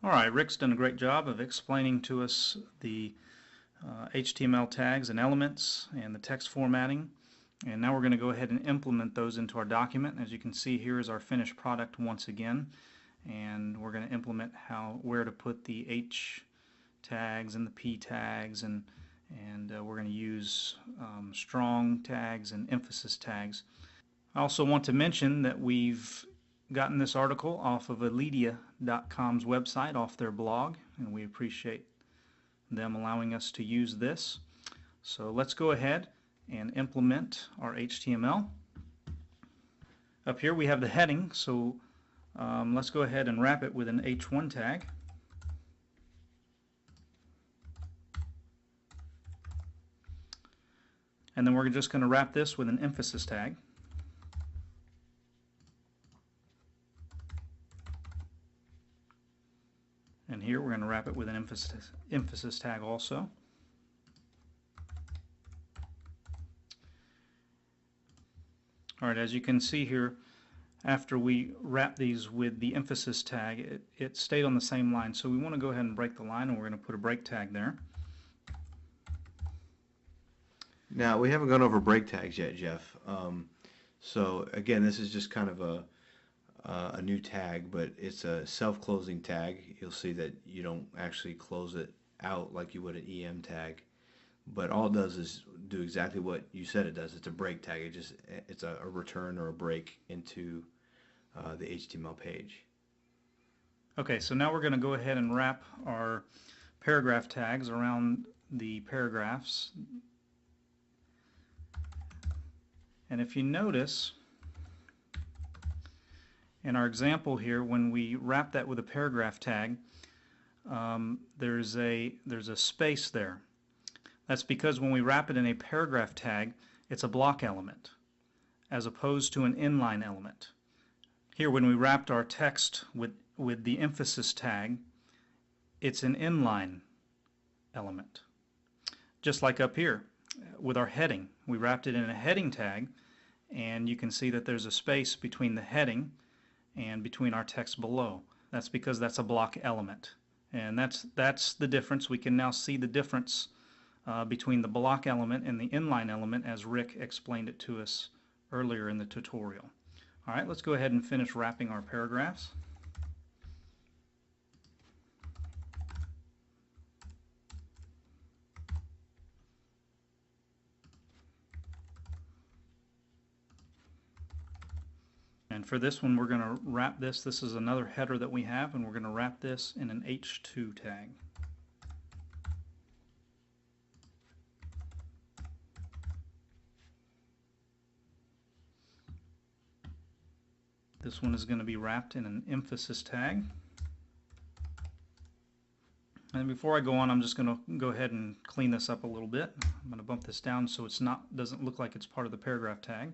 Alright, Rick's done a great job of explaining to us the HTML tags and elements and the text formatting, and now we're going to go ahead and implement those into our document. As you can see, here is our finished product once again, and we're going to implement where to put the H tags and the P tags, and we're going to use strong tags and emphasis tags. I also want to mention that we've gotten this article off of Aledia.com's website, off their blog, and we appreciate them allowing us to use this. So let's go ahead and implement our HTML. Up here we have the heading, so let's go ahead and wrap it with an H1 tag. And then we're just going to wrap this with an emphasis tag. And here we're going to wrap it with an emphasis tag also. Alright, as you can see here, after we wrap these with the emphasis tag, it stayed on the same line. So we want to go ahead and break the line, and we're going to put a break tag there. Now, we haven't gone over break tags yet, Jeff. So again, this is just kind of a new tag, but it's a self-closing tag. You'll see that you don't actually close it out like you would an EM tag, but all it does is do exactly what you said it does. It's a break tag. It's a return or a break into the HTML page. Okay, so now we're going to go ahead and wrap our paragraph tags around the paragraphs. And if you notice, in our example here, when we wrap that with a paragraph tag, there's a space there. That's because when we wrap it in a paragraph tag, it's a block element, as opposed to an inline element. Here, when we wrapped our text with the emphasis tag, it's an inline element. Just like up here with our heading, we wrapped it in a heading tag, and you can see that there's a space between the heading and between our text below. That's because that's a block element, and that's the difference. We can now see the difference between the block element and the inline element, as Rick explained it to us earlier in the tutorial. Alright, let's go ahead and finish wrapping our paragraphs. And for this one, we're going to wrap this. This is another header that we have, and we're going to wrap this in an H2 tag. This one is going to be wrapped in an emphasis tag. And before I go on, I'm just going to go ahead and clean this up a little bit. I'm going to bump this down so doesn't look like it's part of the paragraph tag.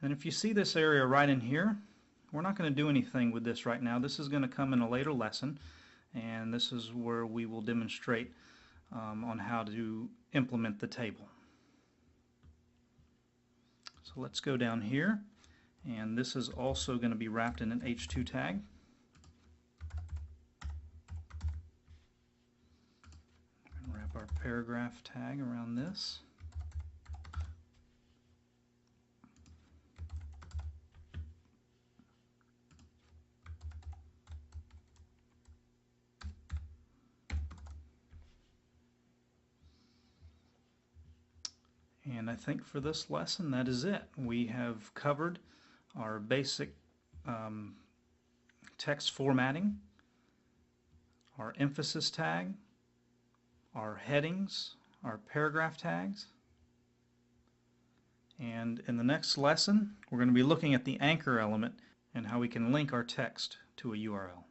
And if you see this area right in here, we're not going to do anything with this right now. This is going to come in a later lesson, and this is where we will demonstrate on how to implement the table. So let's go down here, and this is also going to be wrapped in an H2 tag. We're going to wrap our paragraph tag around this. And I think for this lesson, that is it. We have covered our basic text formatting, our emphasis tag, our headings, our paragraph tags. And in the next lesson, we're going to be looking at the anchor element and how we can link our text to a URL.